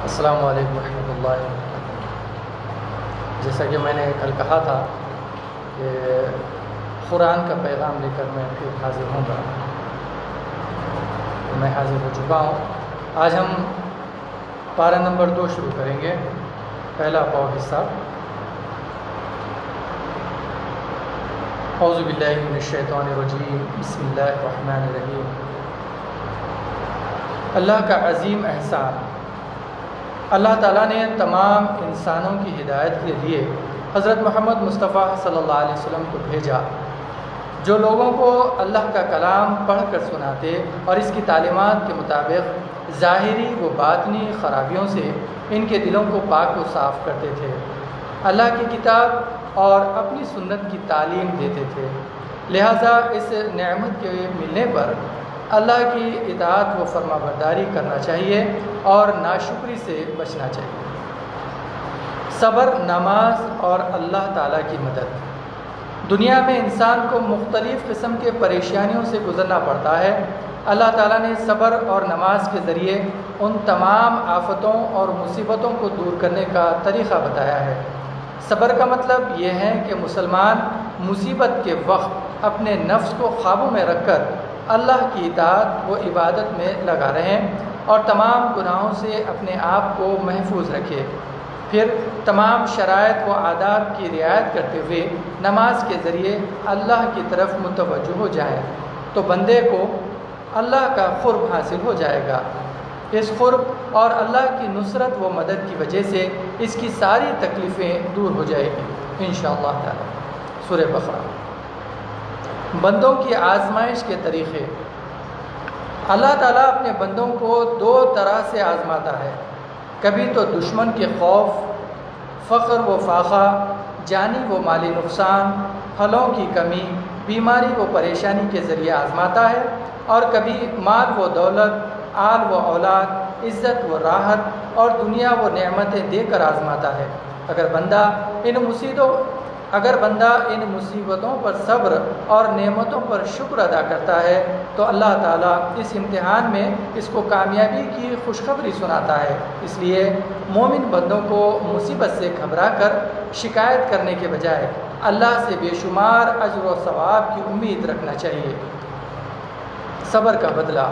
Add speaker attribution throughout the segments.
Speaker 1: السلام علیکم ورحمۃ اللہ وبرکاتہ۔ جیسا کہ میں نے کل کہا تھا کہ قرآن کا پیغام لے کر میں پھر حاضر ہوں گا، میں حاضر ہو چکا ہوں۔ آج ہم پارہ نمبر 2 شروع کریں گے، پہلا پاؤ حصہ۔ اعوذ باللہ من الشیطان الرجیم، بسم اللہ الرحمن الرحیم۔ اللہ کا عظیم احسان، اللہ تعالیٰ نے تمام انسانوں کی ہدایت کے لیے حضرت محمد مصطفیٰ صلی اللہ علیہ وسلم کو بھیجا، جو لوگوں کو اللہ کا کلام پڑھ کر سناتے اور اس کی تعلیمات کے مطابق ظاہری و باطنی خرابیوں سے ان کے دلوں کو پاک و صاف کرتے تھے، اللہ کی کتاب اور اپنی سنت کی تعلیم دیتے تھے۔ لہٰذا اس نعمت کے ملنے پر اللہ کی اطاعت و فرما برداری کرنا چاہیے اور ناشکری سے بچنا چاہیے۔ صبر، نماز اور اللہ تعالیٰ کی مدد۔ دنیا میں انسان کو مختلف قسم کے پریشانیوں سے گزرنا پڑتا ہے۔ اللہ تعالیٰ نے صبر اور نماز کے ذریعے ان تمام آفتوں اور مصیبتوں کو دور کرنے کا طریقہ بتایا ہے۔ صبر کا مطلب یہ ہے کہ مسلمان مصیبت کے وقت اپنے نفس کو قابو میں رکھ کر اللہ کی اطاعت و عبادت میں لگا رہیں اور تمام گناہوں سے اپنے آپ کو محفوظ رکھے، پھر تمام شرائط و آداب کی رعایت کرتے ہوئے نماز کے ذریعے اللہ کی طرف متوجہ ہو جائیں تو بندے کو اللہ کا قرب حاصل ہو جائے گا۔ اس قرب اور اللہ کی نصرت و مدد کی وجہ سے اس کی ساری تکلیفیں دور ہو جائے گی انشاءاللہ تعالی۔ سورہ بقرہ۔ بندوں کی آزمائش کے طریقے۔ اللہ تعالیٰ اپنے بندوں کو 2 طرح سے آزماتا ہے، کبھی تو دشمن کے خوف، فقر و فاقہ، جانی و مالی نقصان، پھلوں کی کمی، بیماری و پریشانی کے ذریعے آزماتا ہے، اور کبھی مال و دولت، آل و اولاد، عزت و راحت اور دنیا و نعمتیں دے کر آزماتا ہے۔ اگر بندہ ان مصیبتوں پر صبر اور نعمتوں پر شکر ادا کرتا ہے تو اللہ تعالیٰ اس امتحان میں اس کو کامیابی کی خوشخبری سناتا ہے۔ اس لیے مومن بندوں کو مصیبت سے گھبرا کر شکایت کرنے کے بجائے اللہ سے بے شمار اجر و ثواب کی امید رکھنا چاہیے۔ صبر کا بدلہ۔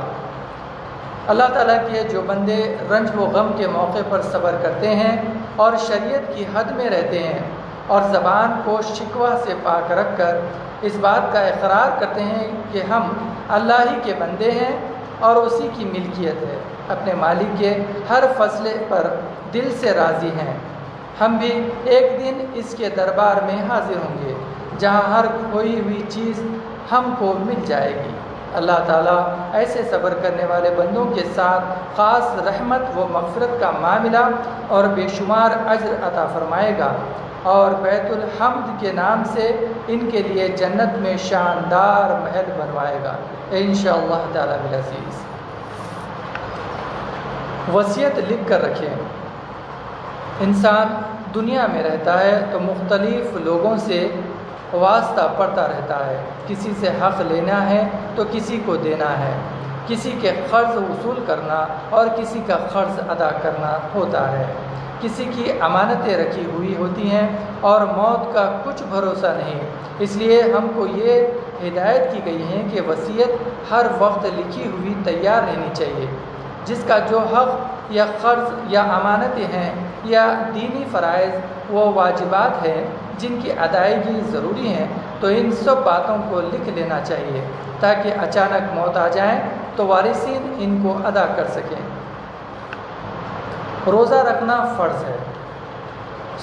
Speaker 1: اللہ تعالیٰ کے جو بندے رنج و غم کے موقع پر صبر کرتے ہیں اور شریعت کی حد میں رہتے ہیں اور زبان کو شکوہ سے پاک رکھ کر اس بات کا اقرار کرتے ہیں کہ ہم اللہ ہی کے بندے ہیں اور اسی کی ملکیت ہے، اپنے مالک کے ہر فیصلے پر دل سے راضی ہیں، ہم بھی ایک دن اس کے دربار میں حاضر ہوں گے جہاں ہر کھوئی ہوئی چیز ہم کو مل جائے گی۔ اللہ تعالیٰ ایسے صبر کرنے والے بندوں کے ساتھ خاص رحمت و مغفرت کا معاملہ اور بے شمار اجر عطا فرمائے گا، اور بیت الحمد کے نام سے ان کے لیے جنت میں شاندار محل بنوائے گا انشاءاللہ تعالی العزیز۔ وصیت لکھ کر رکھیں۔ انسان دنیا میں رہتا ہے تو مختلف لوگوں سے واسطہ پڑتا رہتا ہے، کسی سے حق لینا ہے تو کسی کو دینا ہے، کسی کے قرض وصول کرنا اور کسی کا قرض ادا کرنا ہوتا ہے، کسی کی امانتیں رکھی ہوئی ہوتی ہیں اور موت کا کچھ بھروسہ نہیں۔ اس لیے ہم کو یہ ہدایت کی گئی ہے کہ وصیت ہر وقت لکھی ہوئی تیار رہنی چاہیے۔ جس کا جو حق یا قرض یا امانتیں ہیں یا دینی فرائض و واجبات ہیں جن کی ادائیگی ضروری ہیں تو ان سب باتوں کو لکھ لینا چاہیے تاکہ اچانک موت آ جائیں تو وارثین ان کو ادا کر سکیں۔ روزہ رکھنا فرض ہے۔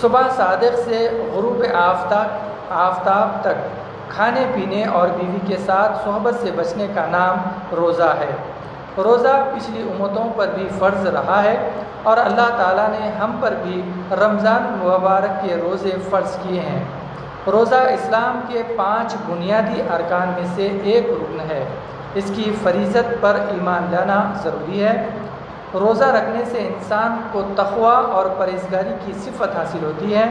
Speaker 1: صبح صادق سے غروب آفتاب تک کھانے پینے اور بیوی کے ساتھ صحبت سے بچنے کا نام روزہ ہے۔ روزہ پچھلی امتوں پر بھی فرض رہا ہے اور اللہ تعالیٰ نے ہم پر بھی رمضان مبارک کے روزے فرض کیے ہیں۔ روزہ اسلام کے 5 بنیادی ارکان میں سے ایک رکن ہے۔ اس کی فریضت پر ایمان لانا ضروری ہے۔ روزہ رکھنے سے انسان کو تقویٰ اور پرہیزگاری کی صفت حاصل ہوتی ہے۔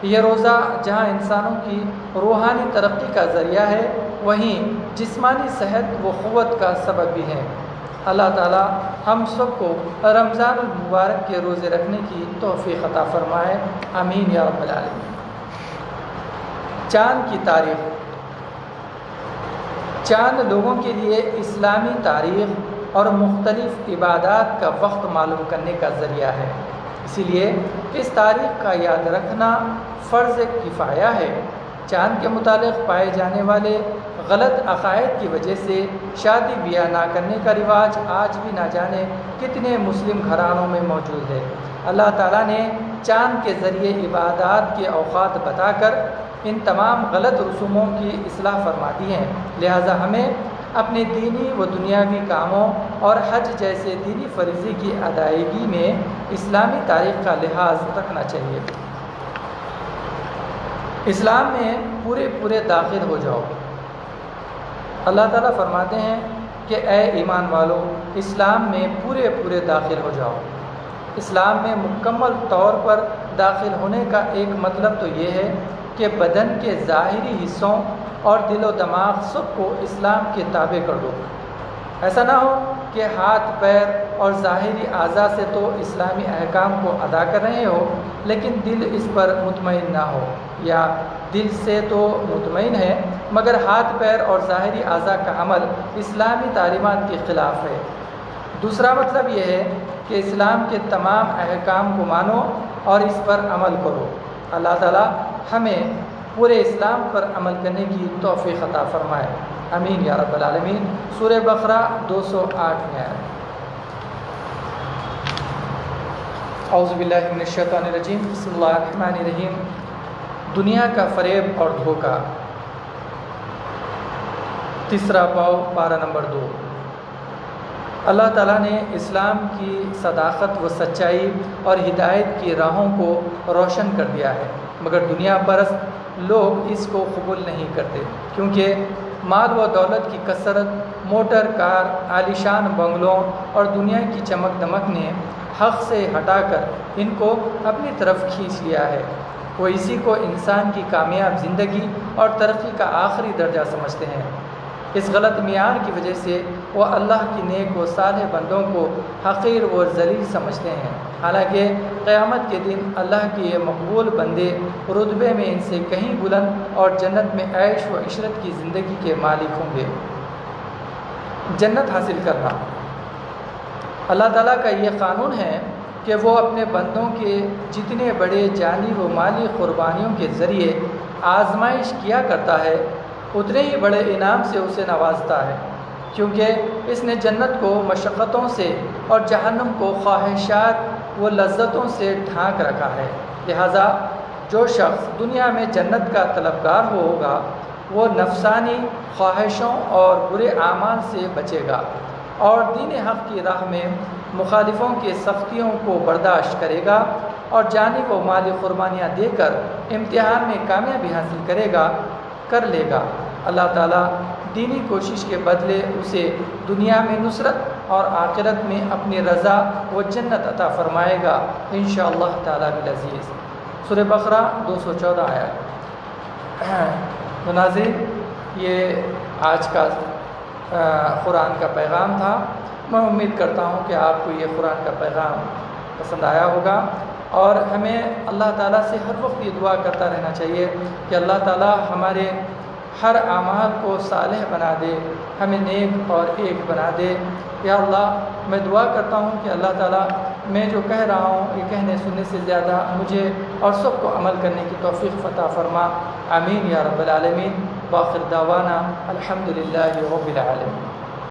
Speaker 1: یہ روزہ جہاں انسانوں کی روحانی ترقی کا ذریعہ ہے، وہیں جسمانی صحت و قوت کا سبب بھی ہے۔ اللہ تعالی ہم سب کو رمضان المبارک کے روزے رکھنے کی توفیق عطا فرمائے، آمین یا رب العالمین۔ چاند کی تاریخ۔ چاند لوگوں کے لیے اسلامی تاریخ اور مختلف عبادات کا وقت معلوم کرنے کا ذریعہ ہے، اسی لیے اس تاریخ کا یاد رکھنا فرض کفایہ ہے۔ چاند کے متعلق پائے جانے والے غلط عقائد کی وجہ سے شادی بیاہ نہ کرنے کا رواج آج بھی نہ جانے کتنے مسلم گھرانوں میں موجود ہے۔ اللہ تعالیٰ نے چاند کے ذریعے عبادات کے اوقات بتا کر ان تمام غلط رسوموں کی اصلاح فرما دی ہیں، لہٰذا ہمیں اپنے دینی و دنیاوی کاموں اور حج جیسے دینی فریضے کی ادائیگی میں اسلامی تاریخ کا لحاظ رکھنا چاہیے۔ اسلام میں پورے داخل ہو جاؤ۔ اللہ تعالیٰ فرماتے ہیں کہ اے ایمان والو، اسلام میں پورے داخل ہو جاؤ۔ اسلام میں مکمل طور پر داخل ہونے کا ایک مطلب تو یہ ہے کہ بدن کے ظاہری حصوں اور دل و دماغ سب کو اسلام کے تابع کر دو۔ ایسا نہ ہو کہ ہاتھ پیر اور ظاہری اعضاء سے تو اسلامی احکام کو ادا کر رہے ہو لیکن دل اس پر مطمئن نہ ہو، یا دل سے تو مطمئن ہے مگر ہاتھ پیر اور ظاہری اعضاء کا عمل اسلامی تعلیمات کے خلاف ہے۔ دوسرا مطلب یہ ہے کہ اسلام کے تمام احکام کو مانو اور اس پر عمل کرو۔ اللہ تعالیٰ ہمیں پورے اسلام پر عمل کرنے کی توفیق عطا فرمائے، آمین یا رب العالمین۔ سورہ بقرہ 208 میں ہے۔ اعوذ باللہ من الشیطان الرجیم، بسم اللہ الرحمن الرحیم۔ دنیا کا فریب اور دھوکہ، تیسرا پاؤ، پارہ نمبر 2۔ اللہ تعالیٰ نے اسلام کی صداقت و سچائی اور ہدایت کی راہوں کو روشن کر دیا ہے، مگر دنیا پرست لوگ اس کو قبول نہیں کرتے، کیونکہ مال و دولت کی کثرت، موٹر کار، عالیشان بنگلوں اور دنیا کی چمک دمک نے حق سے ہٹا کر ان کو اپنی طرف کھینچ لیا ہے۔ وہ اسی کو انسان کی کامیاب زندگی اور ترقی کا آخری درجہ سمجھتے ہیں۔ اس غلط معیار کی وجہ سے وہ اللہ کی نیک و صالح بندوں کو حقیر و ذلیل سمجھتے ہیں، حالانکہ قیامت کے دن اللہ کے یہ مقبول بندے رتبے میں ان سے کہیں بلند اور جنت میں عیش و عشرت کی زندگی کے مالک ہوں گے۔ جنت حاصل کرنا، اللہ تعالیٰ کا یہ قانون ہے کہ وہ اپنے بندوں کے جتنے بڑے جانی و مالی قربانیوں کے ذریعے آزمائش کیا کرتا ہے اتنے ہی بڑے انعام سے اسے نوازتا ہے، کیونکہ اس نے جنت کو مشقتوں سے اور جہنم کو خواہشات و لذتوں سے ڈھانک رکھا ہے۔ لہٰذا جو شخص دنیا میں جنت کا طلبگار ہوگا وہ نفسانی خواہشوں اور برے اعمال سے بچے گا اور دین حق کی راہ میں مخالفوں کے سختیوں کو برداشت کرے گا اور جانی و مالی قربانیاں دے کر امتحان میں کامیابی حاصل کر لے گا۔ اللہ تعالیٰ دینی کوشش کے بدلے اسے دنیا میں نصرت اور آخرت میں اپنی رضا و جنت عطا فرمائے گا انشاءاللہ تعالیٰ العزیز۔ سورہ بقرہ 214 آیات۔ ناظرین، یہ آج کا قرآن کا پیغام تھا۔ میں امید کرتا ہوں کہ آپ کو یہ قرآن کا پیغام پسند آیا ہوگا، اور ہمیں اللہ تعالیٰ سے ہر وقت یہ دعا کرتا رہنا چاہیے کہ اللہ تعالیٰ ہمارے ہر اعمال کو صالح بنا دے، ہمیں نیک اور ایک بنا دے۔ یا اللہ، میں دعا کرتا ہوں کہ اللہ تعالیٰ میں جو کہہ رہا ہوں یہ کہنے سننے سے زیادہ مجھے اور سب کو عمل کرنے کی توفیق عطا فرما، آمین یا رب العالمین۔ وآخر دعوانا الحمدللہ رب العالمین۔